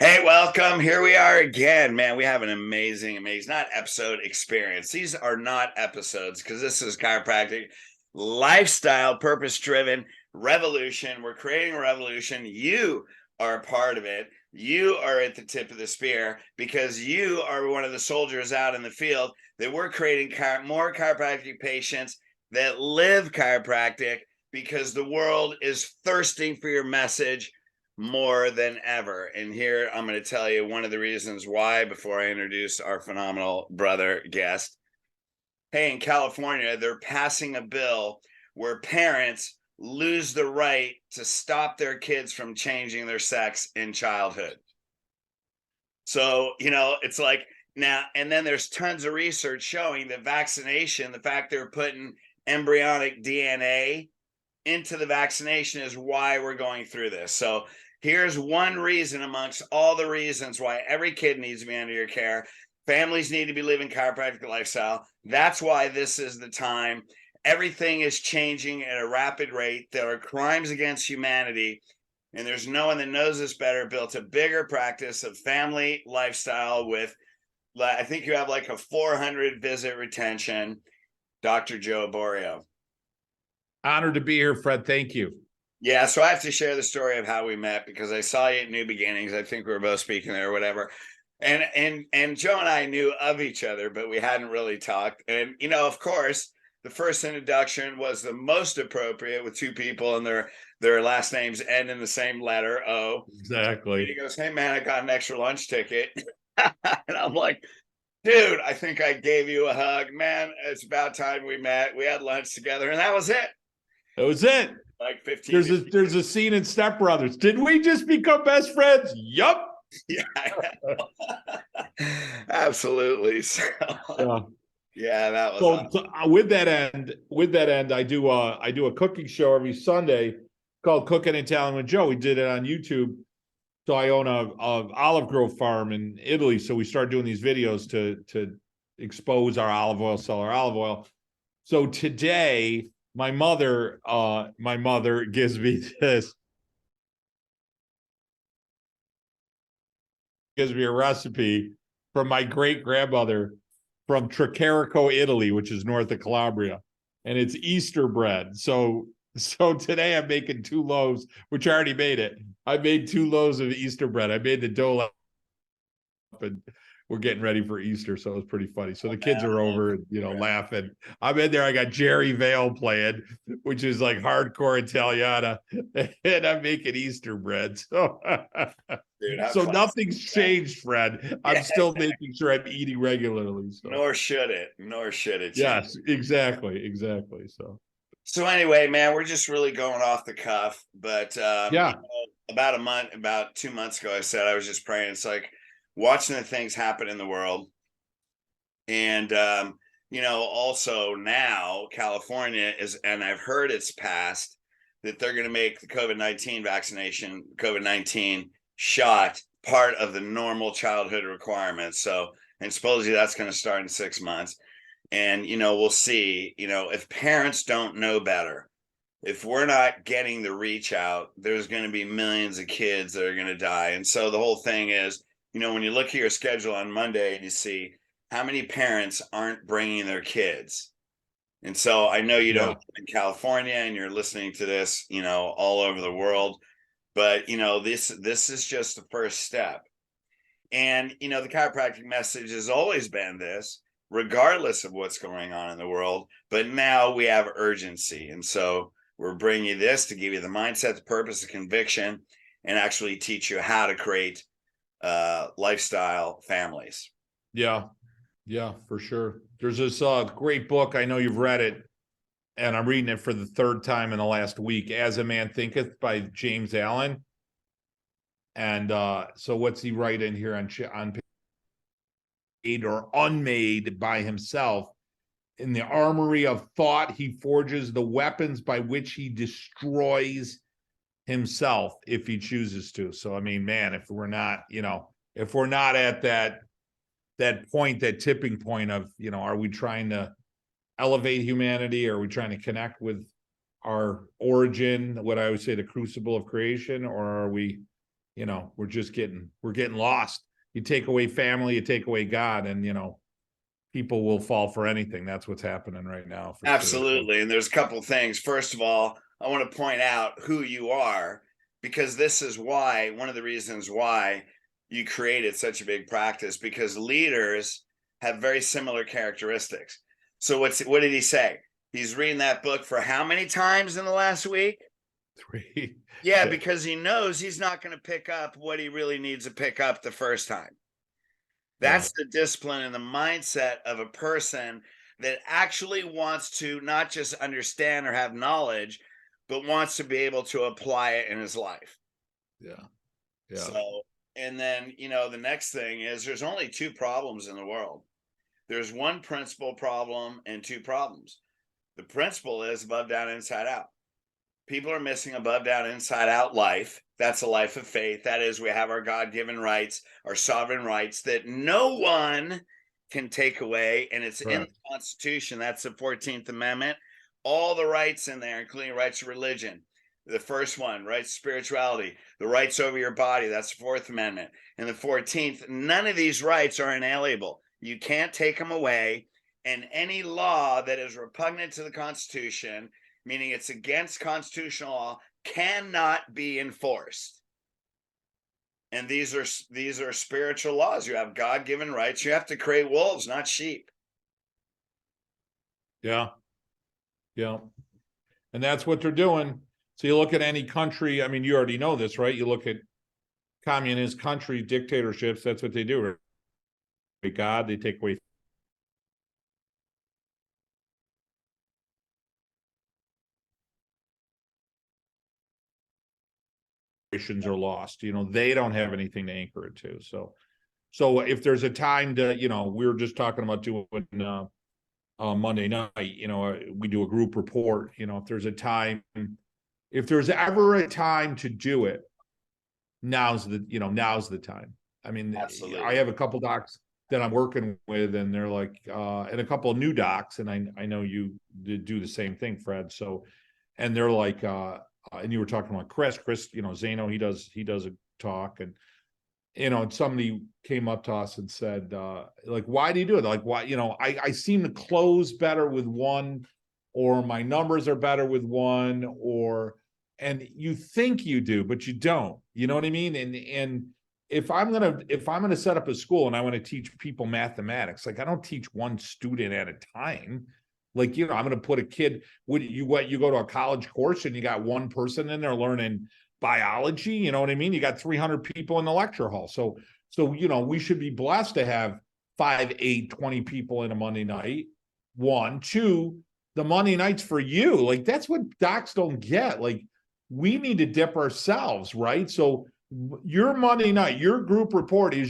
Hey, welcome. Here we are again, man. We have an amazing, not episode experience. These are not episodes because this is chiropractic lifestyle, purpose driven revolution. We're creating a revolution. You are a part of it. You are at the tip of the spear because you are one of the soldiers out in the field that we're creating more chiropractic patients that live chiropractic because the world is thirsting for your message more than ever. And here I'm going to tell you one of the reasons why before I introduce our phenomenal brother guest. Hey, in California, they're passing a bill where parents lose the right to stop their kids from changing their sex in childhood. So, it's like now, and then there's tons of research showing that vaccination, the fact they're putting embryonic DNA into the vaccination is why we're going through this. So here's one reason amongst all the reasons why every kid needs to be under your care. Families need to be living chiropractic lifestyle. That's why this is the time. Everything is changing at a rapid rate. There are crimes against humanity, and there's no one that knows this better, built a bigger practice of family lifestyle with, I think you have like a 400 visit retention, Dr. Joe Borio. Honored to be here, Fred. Thank you. Yeah, so I have to share the story of how we met because I saw you at New Beginnings. I think we were both speaking there or whatever. And Joe and I knew of each other, but we hadn't really talked. And of course, the first introduction was the most appropriate with two people and their last names end in the same letter, O. Exactly. And he goes, "Hey man, I got an extra lunch ticket." And I'm like, "Dude, I think I gave you a hug, man. It's about time we met. We had lunch together, and that was it." That was it. Like 15. There's a scene in Step Brothers. Did we just become best friends? Yup. Yeah, absolutely. So, yeah, that was awesome. So with that end, I do a cooking show every Sunday called Cooking Italian with Joe. We did it on YouTube. So I own a olive grove farm in Italy. So we started doing these videos to expose our olive oil, sell our olive oil. So today, my mother gives me a recipe from my great grandmother from Tricarico, Italy, which is north of Calabria, and it's Easter bread. So today I'm making 2 loaves, which I already made it. I made 2 loaves of Easter bread. I made the dough up, and we're getting ready for Easter, so it was pretty funny. So the kids are over, laughing. I'm in there. I got Jerry Vale playing, which is like hardcore Italiana, and I'm making Easter bread. So, so nothing's changed, Fred. I'm still making sure I'm eating regularly. So. Nor should it. Yes, exactly. So anyway, man, we're just really going off the cuff. But yeah, about 2 months ago, I said I was just praying. It's like watching the things happen in the world. And, also now California is, and I've heard it's passed that they're going to make the COVID-19 shot part of the normal childhood requirements. So, and supposedly that's going to start in 6 months. And, we'll see, if parents don't know better, if we're not getting the reach out, there's going to be millions of kids that are going to die. And so the whole thing is, when you look at your schedule on Monday and you see how many parents aren't bringing their kids. And so I know you don't live in California and you're listening to this, all over the world, but this is just the first step. And, the chiropractic message has always been this, regardless of what's going on in the world, but now we have urgency. And so we're bringing you this to give you the mindset, the purpose, the conviction, and actually teach you how to create lifestyle families. Yeah, for sure. There's this great book. I know you've read it, and I'm reading it for the 3rd time in the last week. As a Man Thinketh by James Allen. And so what's he write in here on page or unmade by himself? In the armory of thought, he forges the weapons by which he destroys himself if he chooses to. So, I mean, man, if we're not at that point, that tipping point of, are we trying to elevate humanity? Or are we trying to connect with our origin, what I would say, the crucible of creation? Or are we, we're getting lost. You take away family, you take away God, and people will fall for anything. That's what's happening right now, for sure. Absolutely. And there's a couple things. First of all, I want to point out who you are, because this is why, one of the reasons why you created such a big practice, because leaders have very similar characteristics. So what did he say? He's reading that book for how many times in the last week? 3. Yeah, because he knows he's not going to pick up what he really needs to pick up the first time. That's the discipline and the mindset of a person that actually wants to not just understand or have knowledge, but wants to be able to apply it in his life. Yeah. So, and then, the next thing is there's only two problems in the world. There's one principal problem and two problems. The principle is above, down, inside out. People are missing above, down, inside out life. That's a life of faith. That is, we have our God-given rights, our sovereign rights that no one can take away. And it's in the Constitution. That's the 14th Amendment. All the rights in there, including rights of religion. The first one, rights of spirituality, the rights over your body. That's the 4th Amendment. And the 14th, none of these rights are inalienable. You can't take them away. And any law that is repugnant to the Constitution, meaning it's against constitutional law, cannot be enforced. And these are spiritual laws. You have God-given rights. You have to create wolves, not sheep. Yeah. And that's what they're doing. So you look at any country, I mean, you already know this, right? You look at communist country dictatorships, that's what they do. God, they take away are lost. They don't have anything to anchor it to. So if there's a time to, we were just talking about doing Monday night, we do a group report. If there's ever a time to do it, now's the time. I mean, absolutely. I have a couple docs that I'm working with, and they're like, and a couple of new docs, and I know you do the same thing, Fred. So, and they're like, and you were talking about Chris, Zano, he does a talk, and somebody came up to us and said, like, why do you do it? Like, why, I seem to close better with one, or my numbers are better with one, and you think you do, but you don't, you know what I mean? And if I'm gonna set up a school and I want to teach people mathematics, like, I don't teach one student at a time. Like, I'm going to put a kid, you go to a college course and you got one person in there learning biology, you know what I mean? You got 300 people in the lecture hall. So, we should be blessed to have 5, 8, 20 people in a Monday night. 1, 2, the Monday nights for you. Like, that's what docs don't get. Like, we need to dip ourselves, right? So your Monday night, your group report is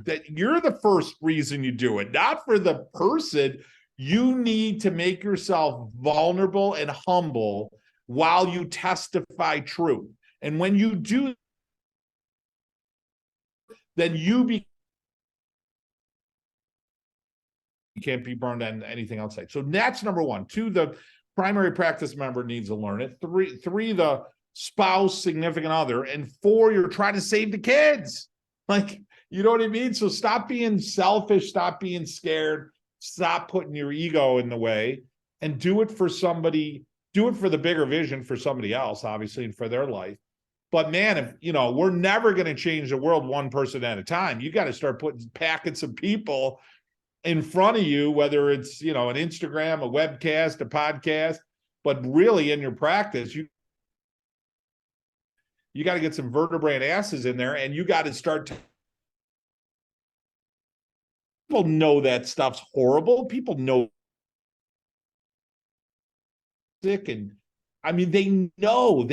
that you're the first reason you do it, not for the person. You need to make yourself vulnerable and humble while you testify truth. And when you do, then you can't be burned on anything outside. So that's number 1. 2, the primary practice member needs to learn it. 3, the spouse, significant other. And 4, you're trying to save the kids. Like, you know what I mean? So stop being selfish, stop being scared. Stop putting your ego in the way, and do it for somebody. Do it for the bigger vision for somebody else, obviously, and for their life. But man, if we're never going to change the world one person at a time. You got to start putting packets of people in front of you, whether it's an Instagram, a webcast, a podcast, but really in your practice, you got to get some vertebrae and asses in there, and you got to start people know that stuff's horrible. People know sick, and I mean, they know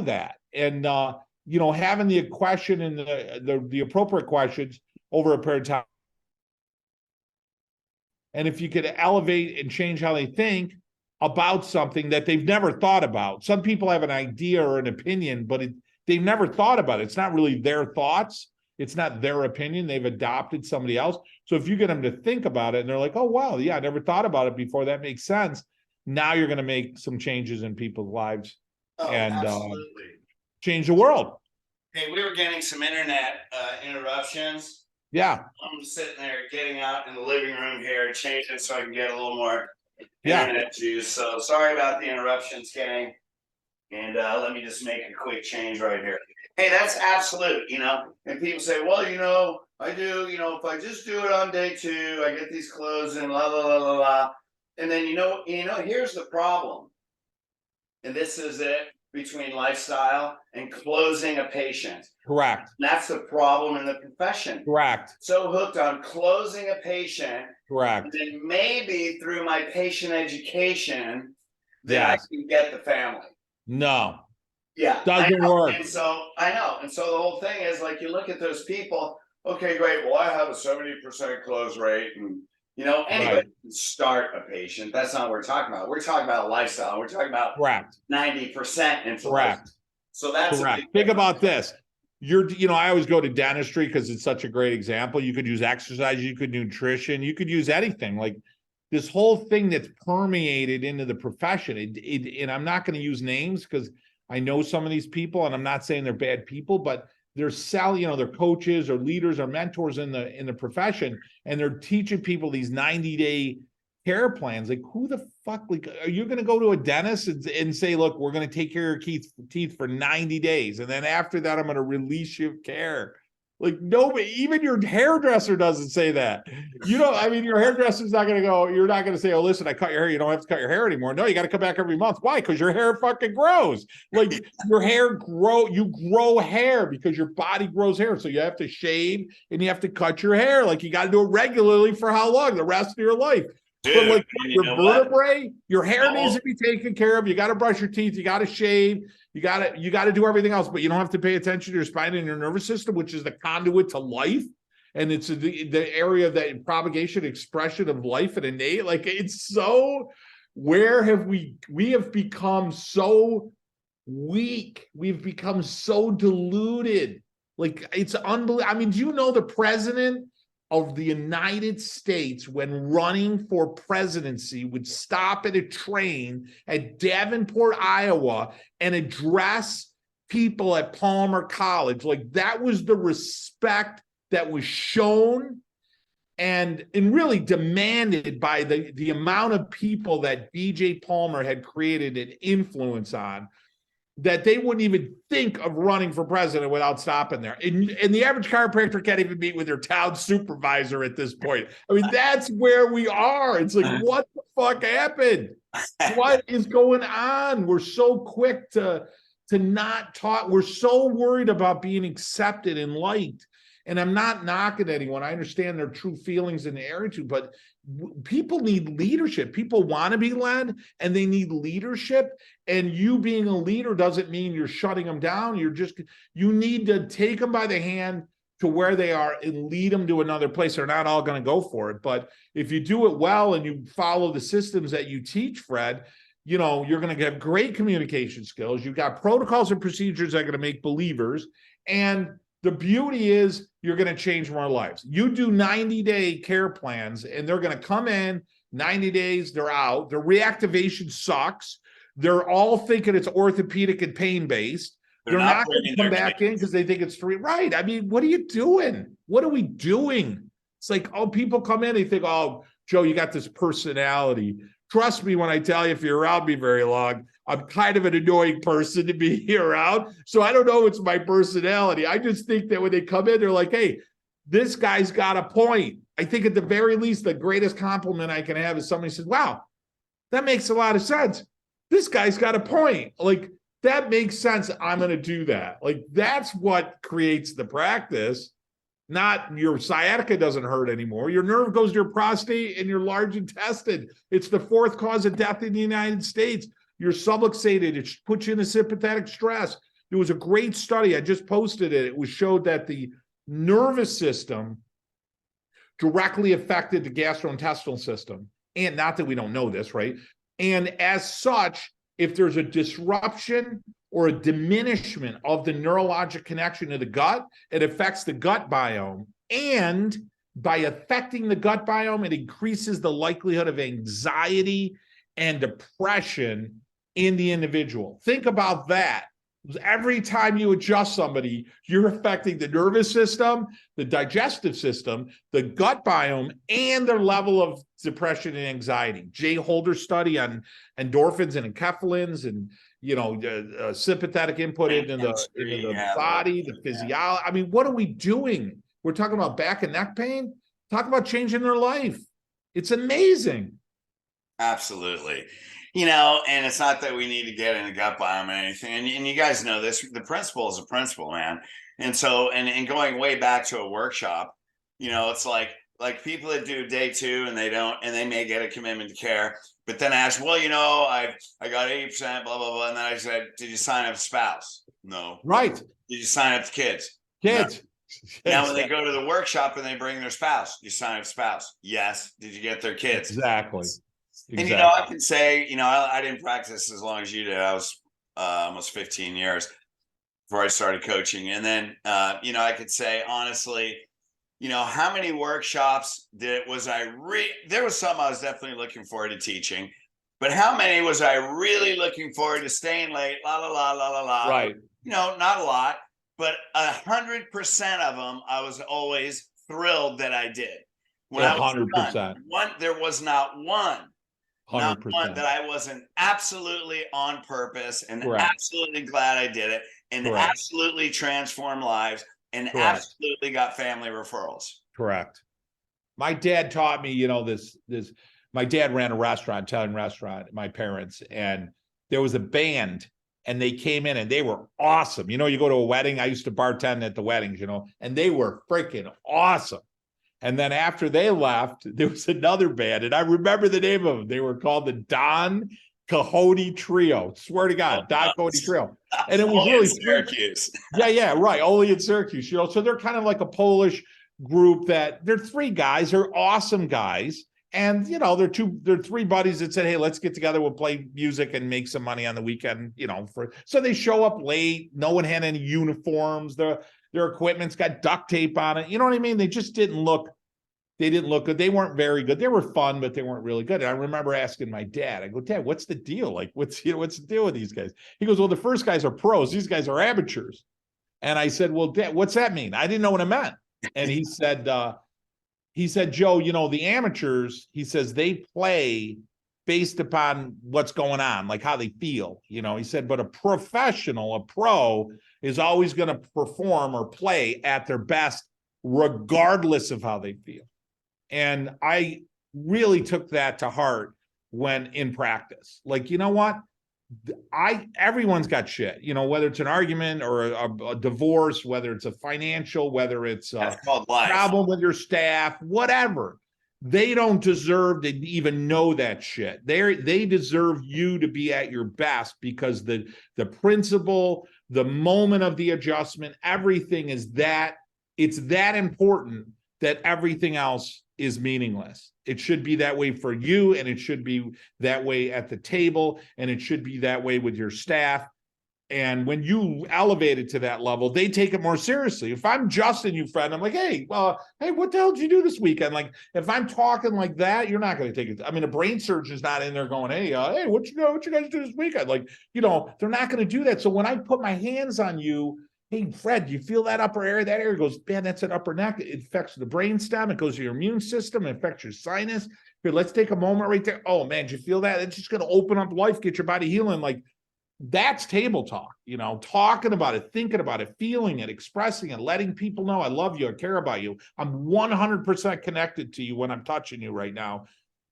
that. And having the question and the appropriate questions over a period of time. And if you could elevate and change how they think about something that they've never thought about. Some people have an idea or an opinion, but they've never thought about it. It's not really their thoughts. It's not their opinion. They've adopted somebody else. So if you get them to think about it and they're like, oh, wow, yeah, I never thought about it before. That makes sense. Now you're going to make some changes in people's lives and change the world. Hey, we were getting some internet interruptions. Yeah, I'm sitting there getting out in the living room here, changing so I can get a little more yeah. internet juice. So sorry about the interruptions, gang. And let me just make a quick change right here. Hey, that's absolute, And people say, well, I do, if I just do it on day 2, I get these clothes and la la la la la. And then here's the problem. And this is it between lifestyle and closing a patient. Correct. That's the problem in the profession. Correct. So hooked on closing a patient. Correct. And then maybe through my patient education, then Yes. I can get the family. No. Yeah. Doesn't work. And so I know. And so the whole thing is like you look at those people, okay, great. Well, I have a 70% close rate. And anybody Right. can start a patient. That's not what we're talking about. We're talking about a lifestyle. We're talking about Correct. 90% influence. Correct. So that's correct. Think about this. I always go to dentistry because it's such a great example. You could use exercise, you could nutrition, you could use anything. Like this whole thing that's permeated into the profession. And I'm not going to use names because I know some of these people, and I'm not saying they're bad people, but they're they're coaches or leaders or mentors in the profession, and they're teaching people these 90-day care plans. Like, who the fuck, like, are you going to go to a dentist and say, look, we're going to take care of your teeth for 90 days. And then after that, I'm going to release you of care. Like, nobody, even your hairdresser doesn't say that. Your hairdresser's not going to go, you're not going to say, oh, listen, I cut your hair. You don't have to cut your hair anymore. No, you got to come back every month. Why? Because your hair fucking grows. Like your hair you grow hair because your body grows hair. So you have to shave and you have to cut your hair. Like you got to do it regularly for how long? The rest of your life. Dude, but like your what? vertebrae, your hair needs to be taken care of. You got to brush your teeth. You got to shave. You got to do everything else, but you don't have to pay attention to your spine and your nervous system, which is the conduit to life. And it's the area of that propagation, expression of life and innate. Like it's so, where have we have become so weak. We've become so deluded. Like it's unbelievable. Do you know the president of the United States, when running for presidency, would stop at a train at Davenport, Iowa, and address people at Palmer College? Like that was the respect that was shown and really demanded by the amount of people that BJ Palmer had created an influence on, that they wouldn't even think of running for president without stopping there. And the average chiropractor can't even meet with their town supervisor at this point. That's where we are. It's like, what the fuck happened? What is going on? We're so quick to not talk. We're so worried about being accepted and liked. And I'm not knocking anyone. I understand their true feelings and attitude, but people need leadership. People want to be led and they need leadership. And you being a leader doesn't mean you're shutting them down. You need to take them by the hand to where they are and lead them to another place. They're not all going to go for it. But if you do it well and you follow the systems that you teach, Fred, you're going to have great communication skills. You've got protocols and procedures that are going to make believers. And the beauty is you're going to change more lives. You do 90-day care plans and they're going to come in 90 days, they're out. The reactivation sucks. They're all thinking it's orthopedic and pain-based. They're not going to come back in because they think it's free. Right. What are you doing? What are we doing? It's like, oh, people come in, they think, oh, Joe, you got this personality. Trust me when I tell you, if you're around me very long, I'm kind of an annoying person to be around. So I don't know it's my personality. I just think that when they come in, they're like, hey, this guy's got a point. I think at the very least, the greatest compliment I can have is somebody says, wow, that makes a lot of sense. This guy's got a point. Like, that makes sense. I'm going to do that. Like, that's what creates the practice. Not your sciatica doesn't hurt anymore. Your nerve goes to your prostate and your large intestine. It's the 4th cause of death in the United States. You're subluxated. It puts you in a sympathetic stress. There was a great study. I just posted it. It was showed that the nervous system directly affected the gastrointestinal system. And not that we don't know this, right? And as such, if there's a disruption or a diminishment of the neurologic connection to the gut, it affects the gut biome. And by affecting the gut biome, it increases the likelihood of anxiety and depression in the individual. Think about that. Every time you adjust somebody, you're affecting the nervous system, the digestive system, the gut biome, and their level of depression and anxiety. Jay Holder's study on endorphins and enkephalins and, sympathetic input into the body, the physiology. I mean, what are we doing? We're talking about back and neck pain. Talk about changing their life. It's amazing. Absolutely. And it's not that we need to get in a gut biome or anything. And you guys know this, the principle is a principle, man. And so, and going way back to a workshop, it's like people that do day 2 and they may get a commitment to care, but then I ask, well, I got 80%, blah, blah, blah. And then I said, did you sign up a spouse? No. Right. Did you sign up the kids? Kids. No. Now, when they go to the workshop and they bring their spouse, you sign up spouse. Yes. Did you get their kids? Exactly. And, I can say, I didn't practice as long as you did. I was almost 15 years before I started coaching. And then, I could say, honestly, how many workshops there was some I was definitely looking forward to teaching, but how many was I really looking forward to staying late? La, la, la, la, la, la. Right. Not a lot, but 100% of them, I was always thrilled that I did. When 100%. There was not one. 100%. Not one that I wasn't absolutely on purpose and Correct. absolutely glad I did it and Correct. absolutely transformed lives and Correct. absolutely got family referrals. Correct. My dad taught me, my dad ran a restaurant, Italian restaurant, my parents, and there was a band and they came in and they were awesome. You go to a wedding, I used to bartend at the weddings, and they were freaking awesome. And then after they left, there was another band, and I remember the name of them. They were called the Don Quixote Trio. Swear to God, Don Quixote Trio. And it was really Syracuse. Yeah, right. Only in Syracuse. So they're kind of like a Polish group that they're 3 guys. They're awesome guys. And they're 3 buddies that said, hey, let's get together, we'll play music and make some money on the weekend, so they show up late. No one had any uniforms. Their equipment's got duct tape on it. You know what I mean? They just didn't look good. They weren't very good. They were fun, but they weren't really good. And I remember asking my dad, I go, Dad, what's the deal? Like, what's the deal with these guys? He goes, well, the first guys are pros. These guys are amateurs. And I said, well, Dad, what's that mean? I didn't know what it meant. And he said, Joe, the amateurs, he says, they play based upon what's going on, like how they feel, he said, but a professional, a pro is always going to perform or play at their best, regardless of how they feel. And I really took that to heart when in practice. Like, you know what? Everyone's got shit, whether it's an argument or a divorce, whether it's a financial, whether it's a problem with your staff, whatever. They don't deserve to even know that shit. They deserve you to be at your best, because the principle, the moment of the adjustment, everything is that it's that important that everything else is meaningless. It should be that way for you, and it should be that way at the table, and it should be that way with your staff. And when you elevate it to that level, they take it more seriously. If I'm Justin, you friend, I'm like, hey, what the hell did you do this weekend? Like, if I'm talking like that, you're not going to take it. I mean, a brain surgeon's not in there going, hey, what you guys do this weekend? Like, they're not going to do that. So when I put my hands on you, hey, Fred, you feel that upper area? That area goes, man, that's an upper neck. It affects the brain stem. It goes to your immune system. It affects your sinus. Here, let's take a moment right there. Oh, man, do you feel that? It's just going to open up life, get your body healing. Like, that's table talk, talking about it, thinking about it, feeling it, expressing it, letting people know I love you, I care about you. I'm 100% connected to you when I'm touching you right now.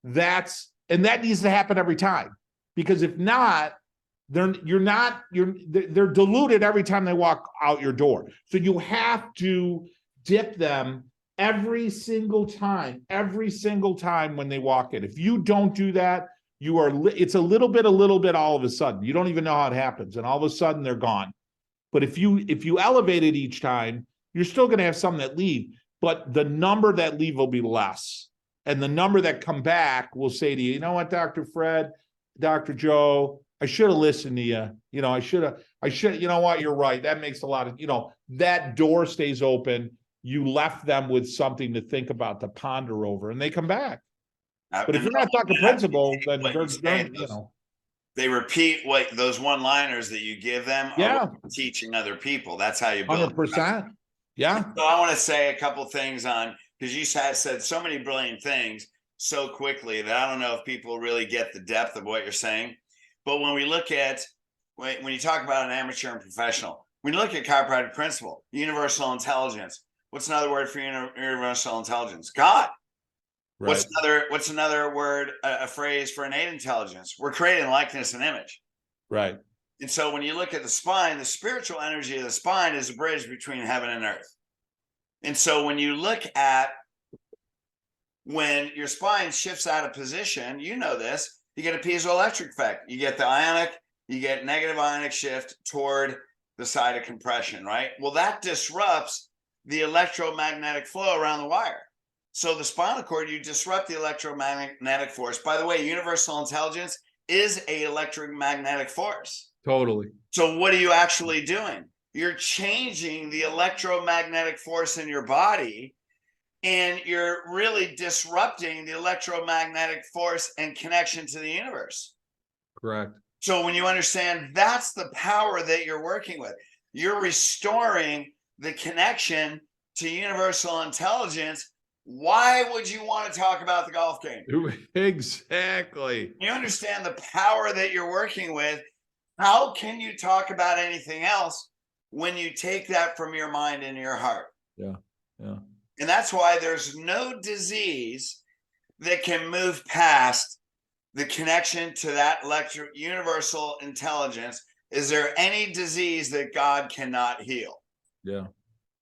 That needs to happen every time, because if not, they're diluted every time they walk out your door. So you have to dip them every single time when they walk in. If you don't do that, it's a little bit all of a sudden. You don't even know how it happens, and all of a sudden they're gone. But if you elevate it each time, you're still going to have some that leave, but the number that leave will be less. And the number that come back will say to you, you know what, Dr. Fred, Dr. Joe, I should have listened to you. I should, you know what, you're right. That makes a lot of, that door stays open. You left them with something to think about, to ponder over, and they come back. But if you're not talking principle, then they're. They repeat what those one-liners that you give them are what Yeah, you're teaching other people. That's how you build. 100%. Yeah, So I want to say a couple things on, because you said so many brilliant things so quickly that I don't know if people really get the depth of what you're saying. But when we look at, when you talk about an amateur and professional, when you look at chiropractic principle, universal intelligence, what's another word for universal intelligence? God. right, What's another word, a phrase for innate intelligence? We're creating likeness and image. right. And so when you look at the spine, the spiritual energy of the spine is a bridge between heaven and earth. And so when you look at when your spine shifts out of position, you know this, you get a piezoelectric effect. You get the ionic, you get negative ionic shift toward the side of compression, right? Well, that disrupts the electromagnetic flow around the wire. So the spinal cord, you disrupt the electromagnetic force. By the way, universal intelligence is a electromagnetic force. Totally. So what are you actually doing? You're changing the electromagnetic force in your body, and you're really disrupting the electromagnetic force and connection to the universe. Correct. So when you understand that's the power that you're working with, you're restoring the connection to universal intelligence. Why would you want to talk about the golf game? Exactly. You understand the power that you're working with. How can you talk about anything else when you take that from your mind and your heart? Yeah. Yeah. And that's why there's no disease that can move past the connection to that universal intelligence. Is there any disease that God cannot heal? Yeah.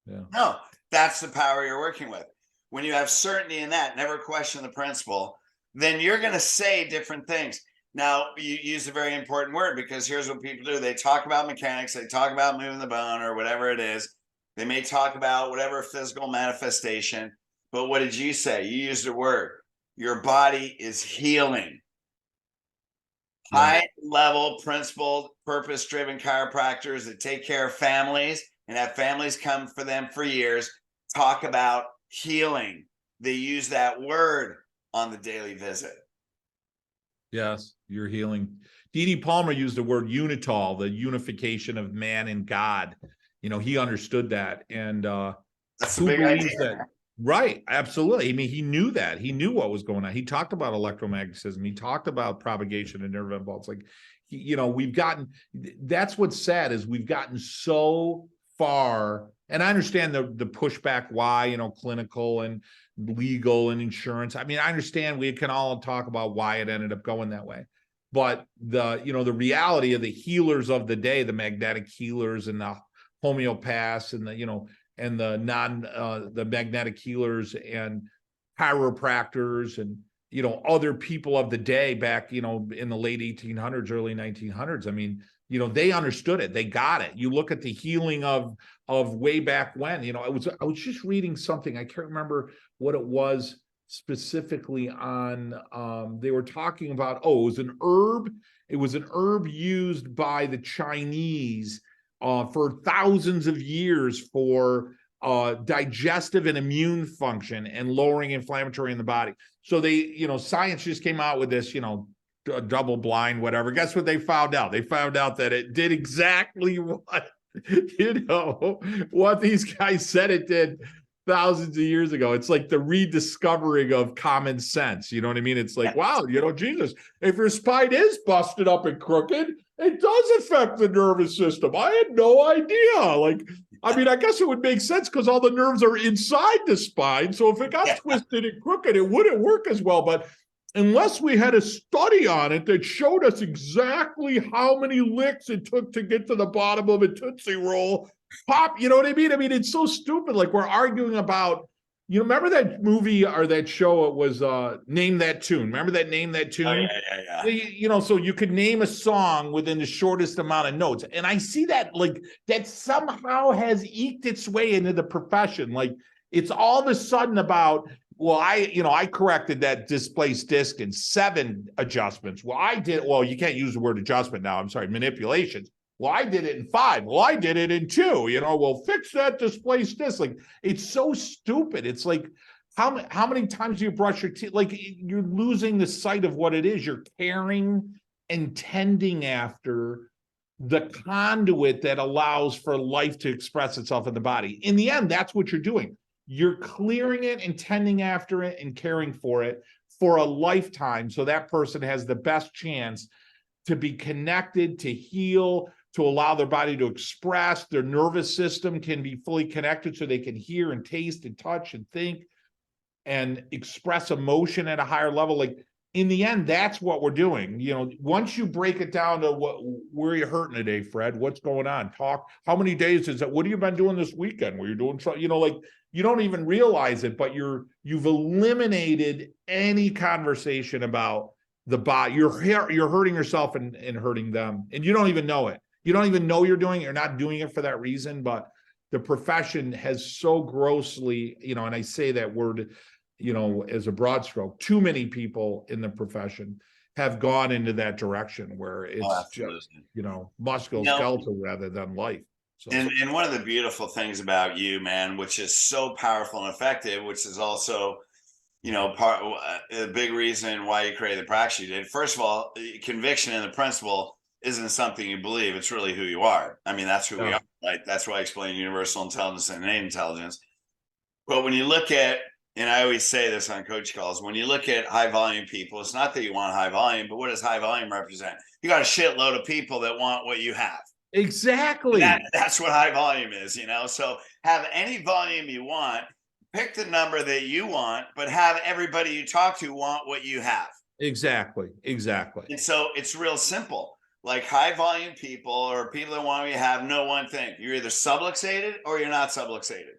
Yeah. No, that's the power you're working with. When you have certainty in that, never question the principle, then you're going to say different things. Now, you use a very important word, because here's what people do. They talk about mechanics. They talk about moving the bone or whatever it is. They may talk about whatever physical manifestation. But what did you say? You used a word. Your body is healing. Yeah. High-level, principled, purpose-driven chiropractors that take care of families and have families come for them for years talk about healing. They use that word on the daily visit. Yes, you're healing. D.D. Palmer used the word unitol, the unification of man and God. You know, he understood that. And That's a who big believes idea. that? Right, absolutely. I mean, he knew that. He knew what was going on. He talked about electromagnetism. He talked about propagation and nerve impulse. Like, you know, that's what's sad, is we've gotten so far. And I understand the pushback why, you know, clinical and legal and insurance. I mean, I understand we can all talk about why it ended up going that way. But the reality of the healers of the day, the magnetic healers and the homeopaths and the magnetic healers and chiropractors and, you know, other people of the day back, you know, in the late 1800s, early 1900s. I mean, you know, they understood it. They got it. You look at the healing of way back when, you know, I was just reading something. I can't remember what it was specifically on. They were talking about, it was an herb. It was an herb used by the Chinese for thousands of years for digestive and immune function and lowering inflammatory in the body. So they, you know, science just came out with this, you know, double blind, whatever. Guess what they found out? They found out that it did exactly what, you know, what these guys said it did thousands of years ago. It's like the rediscovering of common sense. You know what I mean? It's like, wow, you know, Jesus, if your spine is busted up and crooked, it does affect the nervous system. I had no idea. Like, I mean, I guess it would make sense because all the nerves are inside the spine. So if it got twisted and crooked, it wouldn't work as well. But unless we had a study on it that showed us exactly how many licks it took to get to the bottom of a Tootsie Roll, pop, you know what I mean? I mean, it's so stupid. Like, we're arguing about, you remember that movie or that show? It was Name That Tune. Remember that Name That Tune? Oh, yeah. You know, so you could name a song within the shortest amount of notes. And I see that, like, that somehow has eked its way into the profession. Like, it's all of a sudden about, well, I corrected that displaced disc in 7 adjustments. Well, you can't use the word adjustment now. I'm sorry, manipulations. Well, I did it in 5. Well, I did it in 2. You know, well, fix that displaced disc. Like, it's so stupid. It's like, how many times do you brush your teeth? Like, you're losing the sight of what it is. You're caring and tending after the conduit that allows for life to express itself in the body. In the end, that's what you're doing. You're clearing it and tending after it and caring for it for a lifetime, so that person has the best chance to be connected, to heal, to allow their body to express. Their nervous system can be fully connected so they can hear and taste and touch and think and express emotion at a higher level. Like, in the end, that's what we're doing. You know, once you break it down to where are you hurting today, Fred? What's going on? Talk. How many days is it? What have you been doing this weekend? Were you doing something? You know, like, you don't even realize it, but you've eliminated any conversation about the body. You're hurting yourself and hurting them, and you don't even know it. You don't even know you're doing it. You're not doing it for that reason, but the profession has so grossly, you know, and I say that word, you know, as a broad stroke, too many people in the profession have gone into that direction where it's just, you know, musculoskeletal rather than life. So. And one of the beautiful things about you, man, which is so powerful and effective, which is also, you know, a big reason why you created the practice you did. First of all, conviction in the principle isn't something you believe. It's really who you are. I mean, that's who we are, right? That's why I explain universal intelligence and innate intelligence. But when you look at, and I always say this on coach calls, when you look at high volume people, it's not that you want high volume, but what does high volume represent? You got a shitload of people that want what you have. Exactly. That's what high volume is, you know? So have any volume you want, pick the number that you want, but have everybody you talk to want what you have. Exactly. And so it's real simple. Like, high volume people or people that want what you have know one thing. You're either subluxated or you're not subluxated.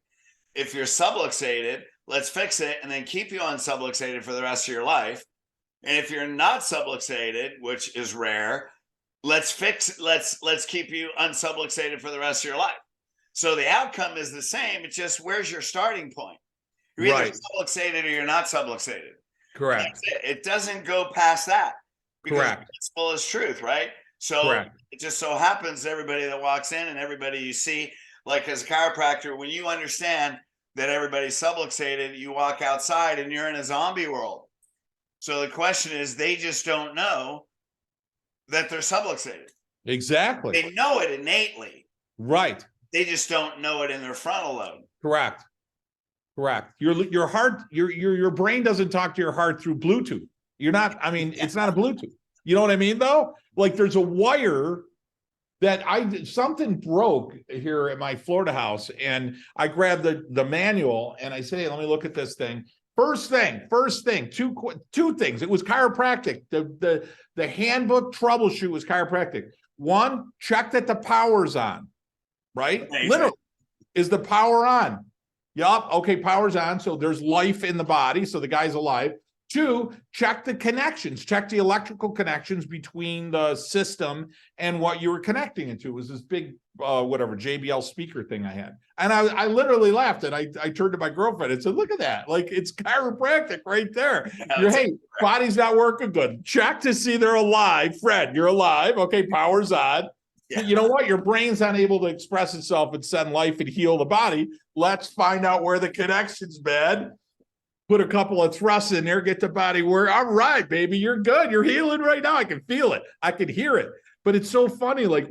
If you're subluxated, let's fix it and then keep you on subluxated for the rest of your life. And if you're not subluxated, which is rare, let's keep you unsubluxated for the rest of your life. So the outcome is the same. It's just, where's your starting point? You're either subluxated or you're not subluxated. Correct. It doesn't go past that, because Correct. the principle is truth, right? So it just so happens everybody that walks in and everybody you see, like, as a chiropractor, when you understand that everybody's subluxated, you walk outside and you're in a zombie world. So the question is, they just don't know that they're subluxated. Exactly. They know it innately. Right. They just don't know it in their frontal lobe. Correct. Your heart, your brain doesn't talk to your heart through Bluetooth. You're not, I mean, it's not a Bluetooth. You know what I mean, though? Like, there's a wire that something broke here at my Florida house, and I grabbed the manual and I say, hey, let me look at this thing. First thing, two things. It was chiropractic. The handbook troubleshoot was chiropractic. One, check that the power's on, right? Amazing. Literally, is the power on? Yup. Okay, power's on. So there's life in the body. So the guy's alive. Two, check the connections, check the electrical connections between the system and what you were connecting it to. It was this big, JBL speaker thing I had. And I literally laughed, and I turned to my girlfriend and said, look at that. Like, it's chiropractic right there. Hey, body's not working good. Check to see they're alive. Fred, you're alive. Okay, power's on. Yeah. You know what? Your brain's unable to express itself and send life and heal the body. Let's find out where the connection's bad. Put a couple of thrusts in there, get the body where, all right, baby, you're good. You're healing right now. I can feel it. I can hear it. But it's so funny. Like,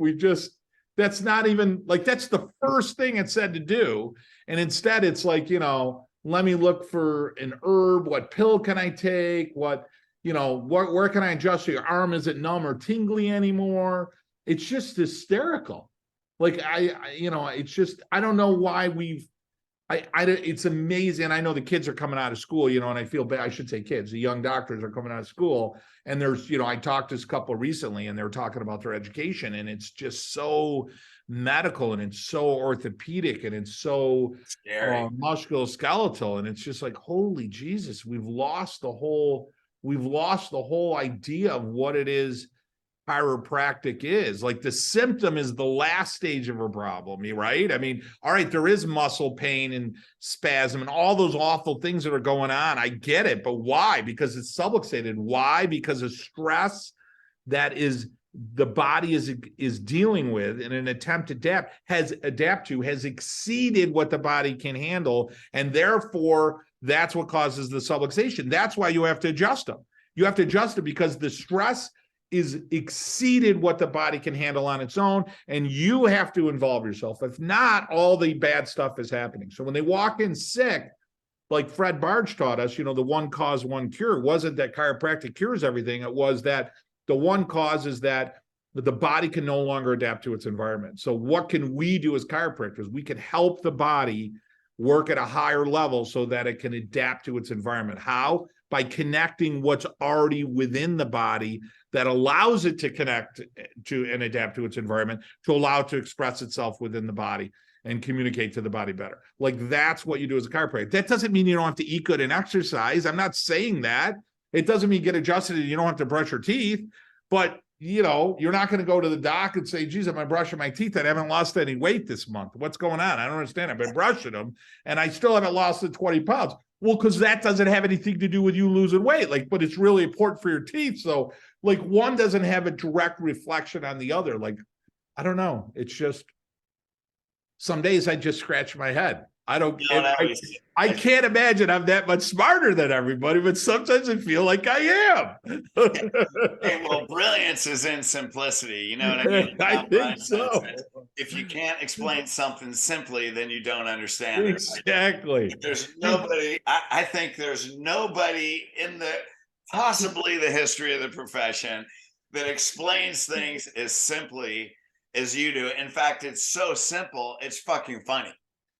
that's not even, like, that's the first thing it said to do. And instead it's like, you know, let me look for an herb. What pill can I take? What, you know, where can I adjust so your arm isn't numb or tingly anymore? It's just hysterical. Like, it's just, I don't know why it's amazing. I know the kids are coming out of school, you know, and I feel bad. I should say kids, the young doctors are coming out of school, and there's, you know, I talked to this couple recently and they were talking about their education, and it's so medical and it's so orthopedic and it's so musculoskeletal. And it's just like, holy Jesus, we've lost the whole idea of what it is chiropractic is. Like, the symptom is the last stage of a problem, right? I mean, all right, there is muscle pain and spasm and all those awful things that are going on. I get it, but why? Because it's subluxated. Why? Because of stress that is the body is dealing with in an attempt to adapt to has exceeded what the body can handle, and therefore that's what causes the subluxation. That's why you have to adjust them. You have to adjust it because the stress is exceeded what the body can handle on its own, and you have to involve yourself. If not, all the bad stuff is happening. So when they walk in sick, like Fred Barge taught us, the one cause, one cure wasn't that chiropractic cures everything. It was that the one cause is that the body can no longer adapt to its environment. So what can we do as chiropractors? We can help the body work at a higher level so that it can adapt to its environment. How? By connecting what's already within the body that allows it to connect to and adapt to its environment, to allow it to express itself within the body and communicate to the body better. Like, that's what you do as a chiropractor. That doesn't mean you don't have to eat good and exercise. I'm not saying that. It doesn't mean get adjusted and you don't have to brush your teeth, but you're not going to go to the doc and say, geez, am I brushing my teeth? I haven't lost any weight this month. What's going on? I don't understand. I've been brushing them and I still haven't lost the 20 pounds. Well, because that doesn't have anything to do with you losing weight. But it's really important for your teeth. So one doesn't have a direct reflection on the other. I don't know. It's just, some days I just scratch my head. I can't imagine I'm that much smarter than everybody, but sometimes I feel like I am. Hey, well, brilliance is in simplicity. You know what I mean? I think so. If you can't explain something simply, then you don't understand it. Exactly. There's nobody, I think there's nobody in possibly the history of the profession that explains things as simply as you do. In fact, it's so simple, it's fucking funny.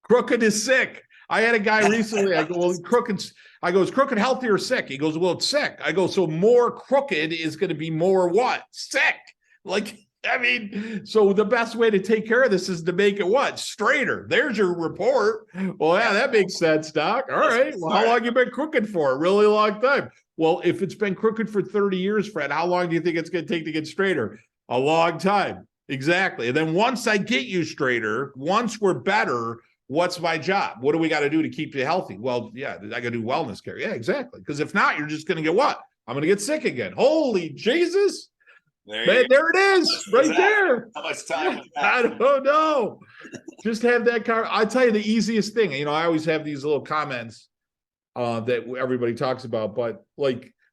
Crooked is sick. I had a guy recently, I go, well, is crooked healthy or sick? He goes, well, it's sick. I go, so more crooked is going to be more what? Sick. So the best way to take care of this is to make it what? Straighter. There's your report. Well, yeah, that makes sense, Doc. All right. Well, how long you been crooked for? A really long time. Well, if it's been crooked for 30 years, Fred, how long do you think it's going to take to get straighter? A long time. Exactly. And then once I get you straighter, once we're better, what's my job? What do we got to do to keep you healthy? Well, yeah, I got to do wellness care. Yeah, exactly. Because if not, you're just going to get what? I'm going to get sick again. Holy Jesus. There it is, right there. How much time? I don't know. Just have that car. I'll tell you the easiest thing. I always have these little comments that everybody talks about, but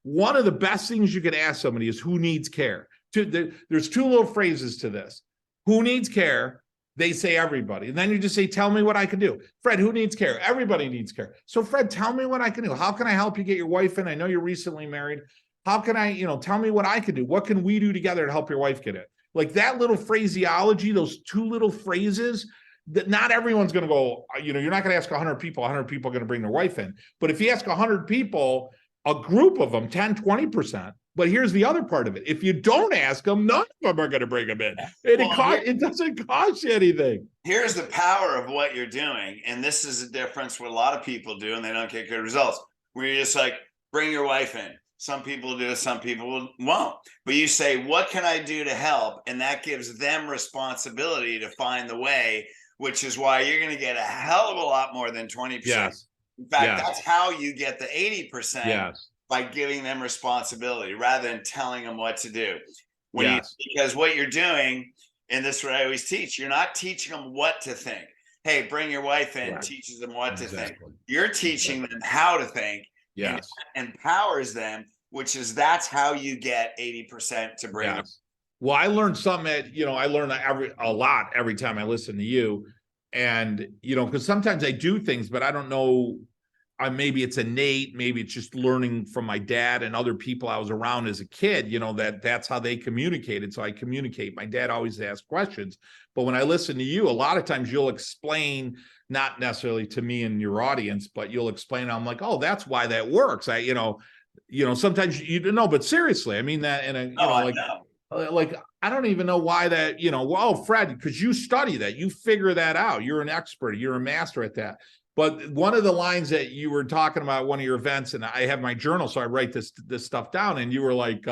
one of the best things you can ask somebody is who needs care. There's two little phrases to this. Who needs care? They say everybody. And then you just say, tell me what I can do. Fred, who needs care? Everybody needs care. So Fred, tell me what I can do. How can I help you get your wife in? I know you're recently married. How can I, tell me what I can do? What can we do together to help your wife get it? That little phraseology, those two little phrases, that not everyone's going to go, you're not going to ask 100 people are going to bring their wife in. But if you ask 100 people, a group of them, 10, 20%. But here's the other part of it. If you don't ask them, none of them are going to bring them in. It doesn't cost you anything. Here's the power of what you're doing. And this is the difference what a lot of people do, and they don't get good results. Where you're just bring your wife in. Some people do, some people won't. But you say, what can I do to help? And that gives them responsibility to find the way, which is why you're going to get a hell of a lot more than 20%. Yes. In fact, that's how you get the 80%. Yes. By giving them responsibility rather than telling them what to do. Because what you're doing, and this is what I always teach, you're not teaching them what to think. Hey, bring your wife in, teaches them what to think. You're teaching them how to think. Yes. And empowers them, that's how you get 80% to bring them. Well, I learned something I learn a lot every time I listen to you. And, because sometimes I do things, but I don't know. Maybe it's innate, maybe it's just learning from my dad and other people I was around as a kid, that's how they communicated. So I communicate. My dad always asked questions, but when I listen to you, a lot of times you'll explain, not necessarily to me and your audience, but you'll explain. I'm like, oh, that's why that works. Sometimes you know, but seriously, I mean that in a, I don't even know why that, well, Fred, because you study that, you figure that out. You're an expert, you're a master at that. But one of the lines that you were talking about at one of your events, and I have my journal, so I write this stuff down, and you were like,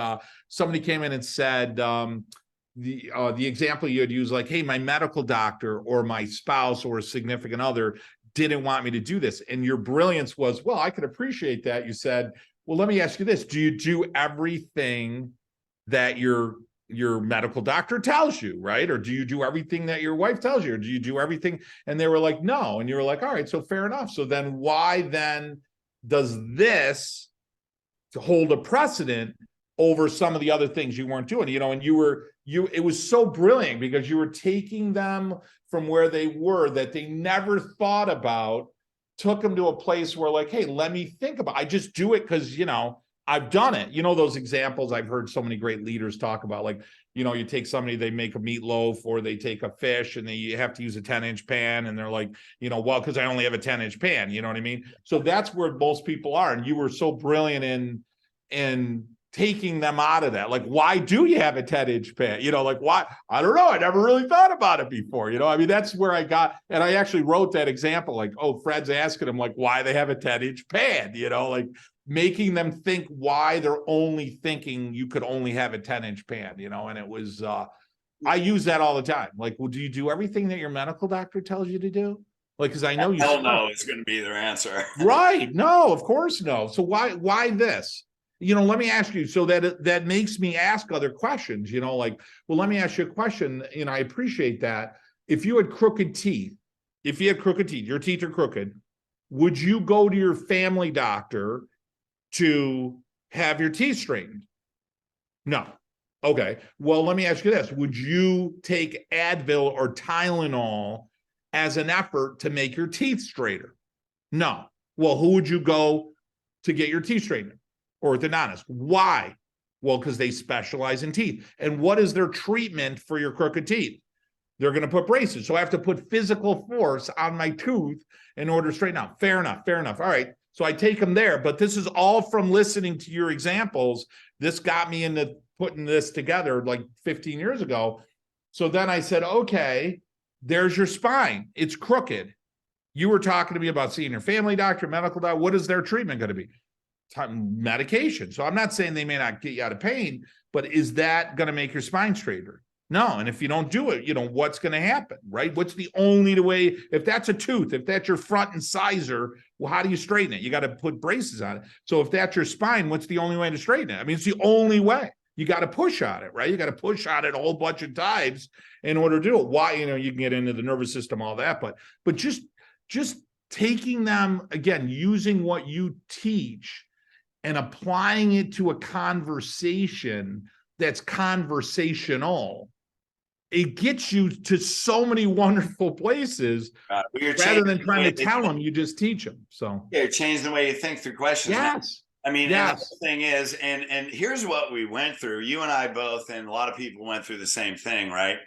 somebody came in and said, the example you had used, hey, my medical doctor or my spouse or a significant other didn't want me to do this. And your brilliance was, well, I could appreciate that. You said, well, let me ask you this. Do you do everything that your medical doctor tells you, right? Or do you do everything that your wife tells you? Or do you do everything? And they were like, no. And you were like, all right, so fair enough. So then why then does this hold a precedent over some of the other things you weren't doing, and it was so brilliant because you were taking them from where they were that they never thought about, took them to a place where like, hey, let me think about it. I just do it because, I've done it. Those examples I've heard so many great leaders talk about, like, you take somebody, they make a meatloaf or they take a fish and you have to use a 10-inch pan. And they're like, well, because I only have a 10-inch pan, you know what I mean? So that's where most people are. And you were so brilliant in taking them out of that. Like, why do you have a 10-inch pan? Like, why? I don't know. I never really thought about it before. I mean, that's where I got, and I actually wrote that example, like, oh, Fred's asking him, like, why they have a 10-inch pan, like making them think why they're only thinking you could only have a 10-inch pan, and it was, I use that all the time. Like, well, do you do everything that your medical doctor tells you to do? Like, because I know you hell no, it's going to be their answer. Right. No, of course no. So why this? Let me ask you, so that makes me ask other questions, like, well, let me ask you a question. I appreciate that. If you had crooked teeth, your teeth are crooked, would you go to your family doctor to have your teeth straightened? No. Okay. Well, let me ask you this. Would you take Advil or Tylenol as an effort to make your teeth straighter? No. Well, who would you go to get your teeth straightened? Orthodontist. Why? Well, because they specialize in teeth. And what is their treatment for your crooked teeth? They're going to put braces. So I have to put physical force on my tooth in order to straighten out. Fair enough. All right. So I take them there. But this is all from listening to your examples. This got me into putting this together like 15 years ago. So then I said, okay, there's your spine. It's crooked. You were talking to me about seeing your family doctor, medical doctor. What is their treatment going to be? Medication. So I'm not saying they may not get you out of pain, but is that going to make your spine straighter? No. And if you don't do it, what's going to happen, right? What's the only way? If that's a tooth, if that's your front incisor, well, how do you straighten it? You got to put braces on it. So if that's your spine, what's the only way to straighten it? I mean, it's the only way. You got to push on it, right? You got to push on it a whole bunch of times in order to do it. Why, you can get into the nervous system, all that, but just taking them, again, using what you teach and applying it to a conversation that's conversational, it gets you to so many wonderful places rather than trying to tell them, you just teach them. So yeah, change the way you think through questions. Yes. I mean, yes. And the whole thing is, and here's what we went through. You and I both, and a lot of people went through the same thing, right?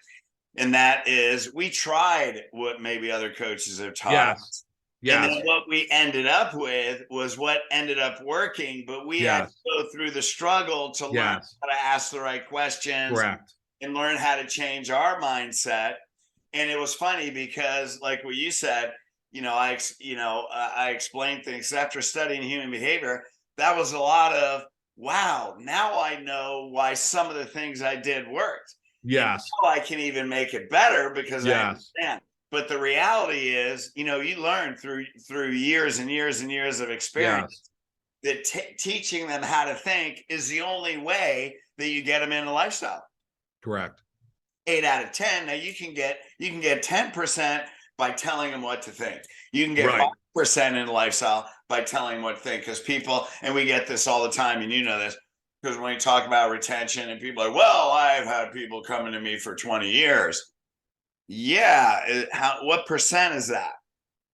And that is, we tried what maybe other coaches have taught us. Yes. And then what we ended up with was what ended up working, but we had to go through the struggle to learn how to ask the right questions. Correct. And learn how to change our mindset. And it was funny because, like what you said, I explained things after studying human behavior. That was a lot of, wow, now I know why some of the things I did worked. Yes. And now I can even make it better because I understand. But the reality is, you learn through years and years and years of experience that teaching them how to think is the only way that you get them in a lifestyle. Correct. 8 out of 10. Now you can get 10% by telling them what to think. You can get 5% in lifestyle by telling them what to think. Because people, and we get this all the time, and you know this, because when you talk about retention and people are like, well, I've had people coming to me for 20 years. Yeah. What percent is that?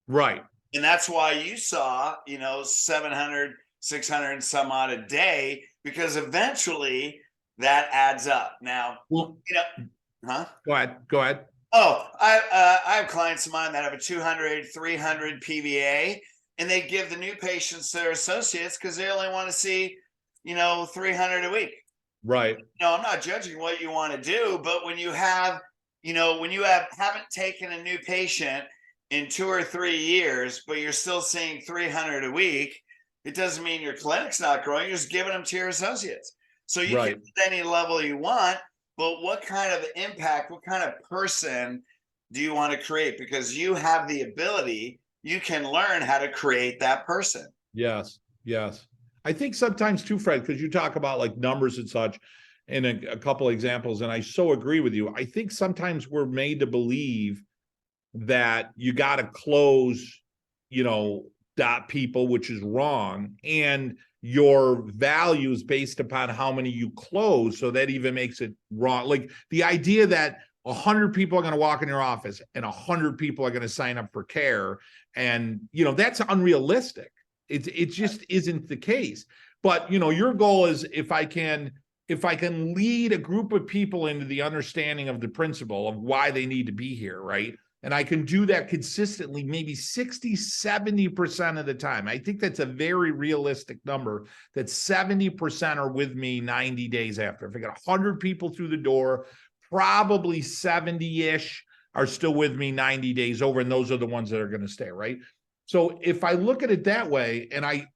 Right. And that's why you saw, 700, 600 some odd a day, because eventually that adds up. Now, well, huh? Go ahead. Oh, I have clients of mine that have a 200, 300 PVA, and they give the new patients their associates because they only want to see, 300 a week. Right. I'm not judging what you want to do, but when you have, haven't taken a new patient in 2 or 3 years, but you're still seeing 300 a week, it doesn't mean your clinic's not growing. You're just giving them to your associates. So you can at any level you want, but what kind of impact, what kind of person do you want to create? Because you have the ability, you can learn how to create that person. Yes. I think sometimes too, Fred, because you talk about like numbers and such in a couple of examples, and I so agree with you. I think sometimes we're made to believe that you got to close, dot people, which is wrong. And your values based upon how many you close. So that even makes it wrong. Like the idea that 100 people are going to walk in your office and 100 people are going to sign up for care. And, that's unrealistic. It just isn't the case. But, your goal is if I can lead a group of people into the understanding of the principle of why they need to be here, right? And I can do that consistently, maybe 60, 70% of the time. I think that's a very realistic number, that 70% are with me 90 days after. If I got 100 people through the door, probably 70-ish are still with me 90 days over, and those are the ones that are going to stay, right? So if I look at it that way, and a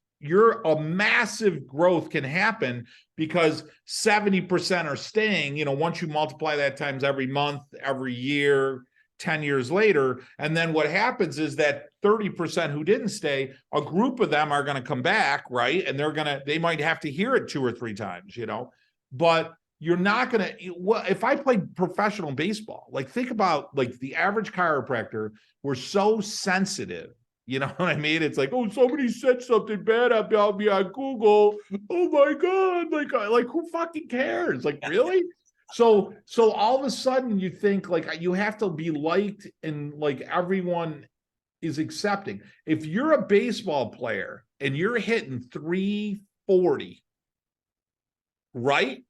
massive growth can happen because 70% are staying, once you multiply that times every month, every year, 10 years later. And then what happens is that 30% who didn't stay, a group of them are going to come back, right? And they might have to hear it 2 or 3 times, but you're not going to, well, if I played professional baseball, like think about like the average chiropractor, we're so sensitive. You know what I mean? It's like, oh, somebody said something bad about me on Google. Oh my God. Like who fucking cares? Like, really? So all of a sudden you think like you have to be liked and like everyone is accepting. If you're a baseball player and you're hitting 340, right?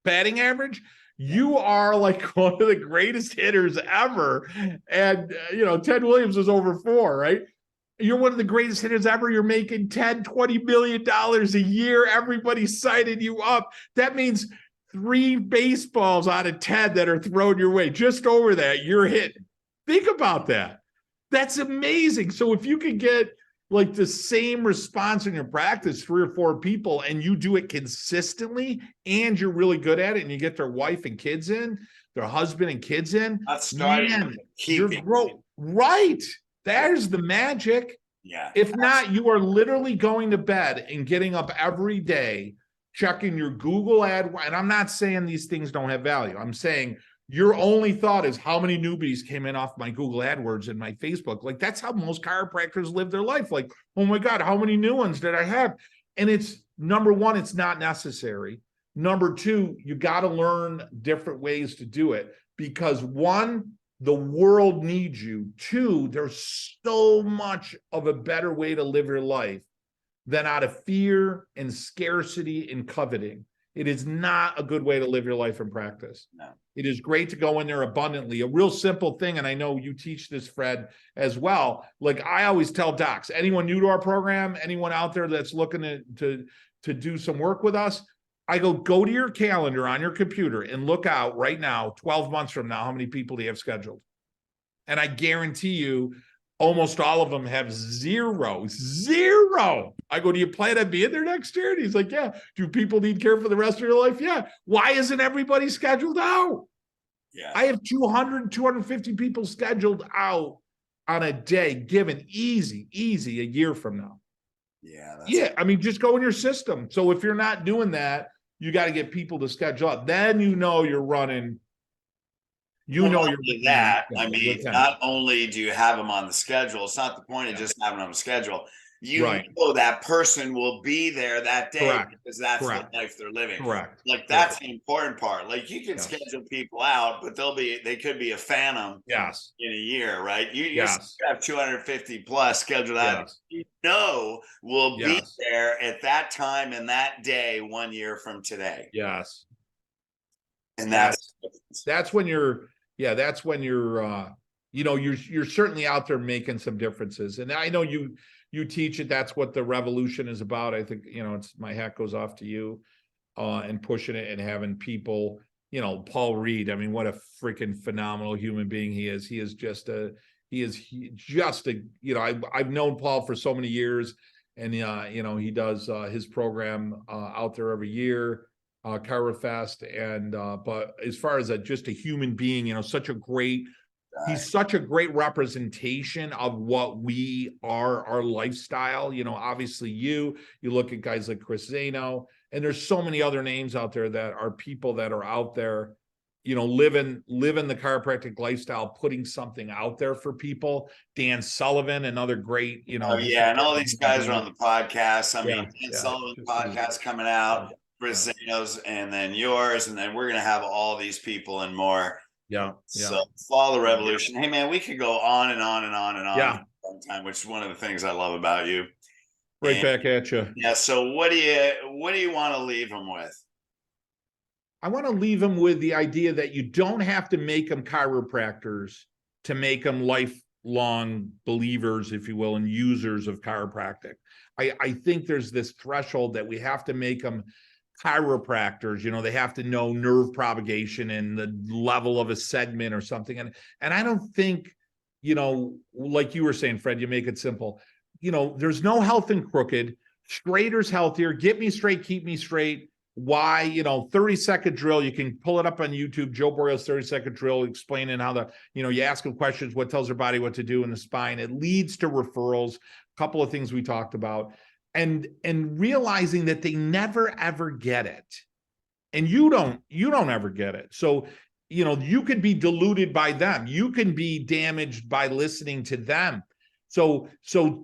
Batting average, you are like one of the greatest hitters ever. And, Ted Williams is over 4, right? You're one of the greatest hitters ever. You're making $10-20 million a year. Everybody's signing you up. That means 3 baseballs out of 10 that are thrown your way. Just over that, you're hitting. Think about that. That's amazing. So if you could get like the same response in your practice, 3 or 4 people, and you do it consistently and you're really good at it and you get their wife and kids in, their husband and kids in, man, you're right. There's the magic. Yeah. If not, you are literally going to bed and getting up every day, checking your Google ad. And I'm not saying these things don't have value. I'm saying your only thought is how many newbies came in off my Google AdWords and my Facebook. Like that's how most chiropractors live their life. Like, oh my God, how many new ones did I have? And it's number one, it's not necessary. Number two, you got to learn different ways to do it because 1, the world needs you. 2, there's so much of a better way to live your life than out of fear and scarcity and coveting. It is not a good way to live your life in practice. No. It is great to go in there abundantly. A real simple thing, and I know you teach this, Fred, as well. Like I always tell docs, anyone new to our program, anyone out there that's looking to do some work with us, I go to your calendar on your computer and look out right now, 12 months from now, how many people do you have scheduled? And I guarantee you, almost all of them have zero. I go, do you plan on being there next year? And he's like, yeah. Do people need care for the rest of your life? Yeah. Why isn't everybody scheduled out? Yeah. I have 200, 250 people scheduled out on a day given easy a year from now. Yeah. I mean, just go in your system. So if you're not doing that, you got to get people to schedule up. Then you're running. You're that. I mean, not only do you have them on the schedule, it's not the point of just having them on the schedule. You know that person will be there that day because that's the life they're living. Correct. Like that's the important part. Like you can schedule people out, but they could be a phantom in a year, right? You have 250 plus scheduled out. Will be there at that time and that day 1 year from today. Yes. And that's when you're you're certainly out there making some differences. And I know you teach it. That's what the revolution is about. I think, it's my hat goes off to you and pushing it and having people, Paul Reed. I mean, what a freaking phenomenal human being he is. I've known Paul for so many years and, he does his program out there every year. ChiroFest and but as far as just a human being, he's such a great representation of what we are, our lifestyle. Obviously you look at guys like Chris Zano, and there's so many other names out there that are people that are out there living the chiropractic lifestyle, putting something out there for people. Dan Sullivan, another great, Oh just yeah, and all these guys are on the podcast. I mean, Dan yeah, Sullivan just podcast coming out, yeah, Brazino's, and then yours, and then we're gonna have all these people and more. yeah, So follow the revolution. Hey man, we could go on and on and on and on yeah. for a long time, which is one of the things I love about you. Right And back at you. yeah, so what do you want to leave them with? I want to leave them with the idea that you don't have to make them chiropractors to make them lifelong believers, if you will, and users of chiropractic. I think there's this threshold that we have to make them chiropractors. They have to know nerve propagation and the level of a segment or something. And I don't think, like you were saying, Fred, you make it simple. There's no health in crooked. Straighter's healthier. Get me straight, keep me straight. Why, 30-second drill. You can pull it up on YouTube, Joe Borio's 30-second drill, explaining how you ask them questions, what tells their body what to do in the spine. It leads to referrals, a couple of things we talked about, and realizing that they never ever get it. And you don't ever get it. So, you could be deluded by them. You can be damaged by listening to them. So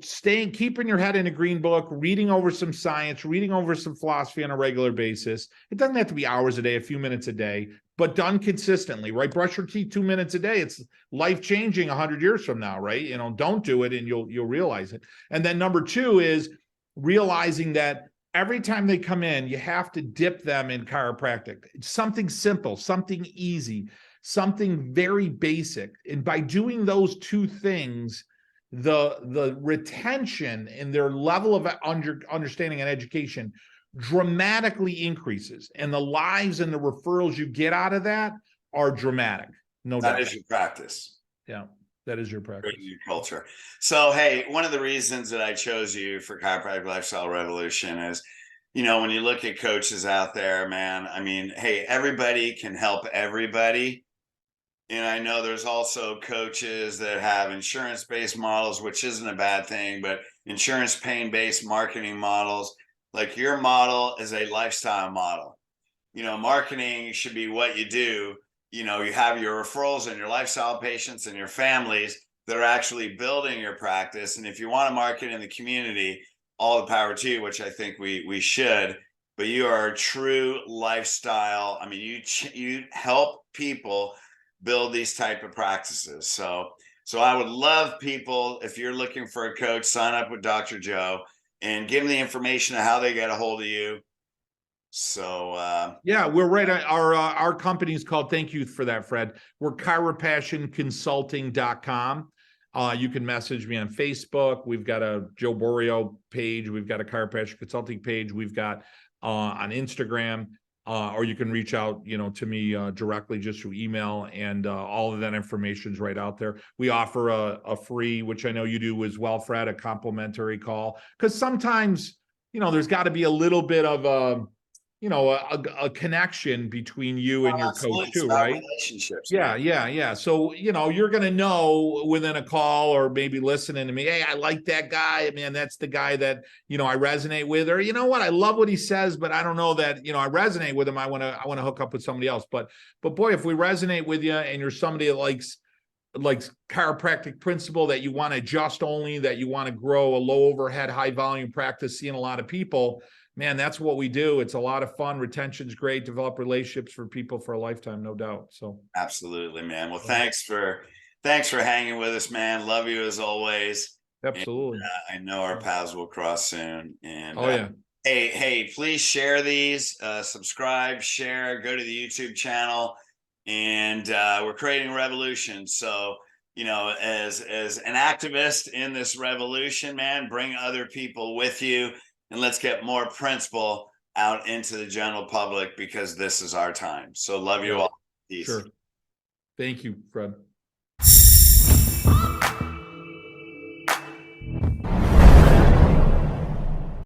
keeping your head in a green book, reading over some science, reading over some philosophy on a regular basis. It doesn't have to be hours a day, a few minutes a day, but done consistently, right? Brush your teeth 2 minutes a day. It's life-changing 100 years from now, right? Don't do it and you'll realize it. And then number 2 is realizing that every time they come in, you have to dip them in chiropractic. It's something simple, something easy, something very basic. And by doing those 2 things, the retention and their level of understanding and education dramatically increases, and the lives and the referrals you get out of that are dramatic. No doubt. That is your practice. Yeah, that is your practice. Your culture. So hey, one of the reasons that I chose you for Chiropractic Lifestyle Revolution is, when you look at coaches out there, man, I mean, hey, everybody can help everybody. And I know there's also coaches that have insurance-based models, which isn't a bad thing, but insurance pain-based marketing models. Like your model is a lifestyle model. Marketing should be what you do. You have your referrals and your lifestyle patients and your families that are actually building your practice. And if you want to market in the community, all the power to you, which I think we should. But you are a true lifestyle. I mean, you help people build these type of practices. So I would love people, if you're looking for a coach, sign up with Dr. Joe and give them the information of how they get a hold of you. So yeah, we're right. Our company is called, thank you for that, Fred. We're chiropassionconsulting.com. You can message me on Facebook. We've got a Joe Borio page. We've got a chiropassion consulting page. We've got on Instagram. Or you can reach out, to me directly just through email, and all of that information is right out there. We offer a free, which I know you do as well, Fred, a complimentary call, because sometimes, there's got to be a little bit of a connection between you and your coach too, right? Relationships. Yeah. So, you're going to know within a call or maybe listening to me, hey, I like that guy, man. That's the guy that, I resonate with, or, what, I love what he says, but I don't know that, I resonate with him. I want to hook up with somebody else. But boy, if we resonate with you and you're somebody that likes chiropractic principle, that you want to adjust only, that you want to grow a low overhead, high volume practice, seeing a lot of people, man, that's what we do. It's a lot of fun. Retention's great. Develop relationships for people for a lifetime, no doubt. So absolutely, man. Well, thanks for hanging with us, man. Love you as always. Absolutely. And, I know our paths will cross soon. And yeah. Hey, please share these, subscribe, share, go to the YouTube channel, and we're creating a revolution. So, as an activist in this revolution, man, bring other people with you. And let's get more principle out into the general public, because this is our time. So love you all. Peace. Sure. Thank you, Fred.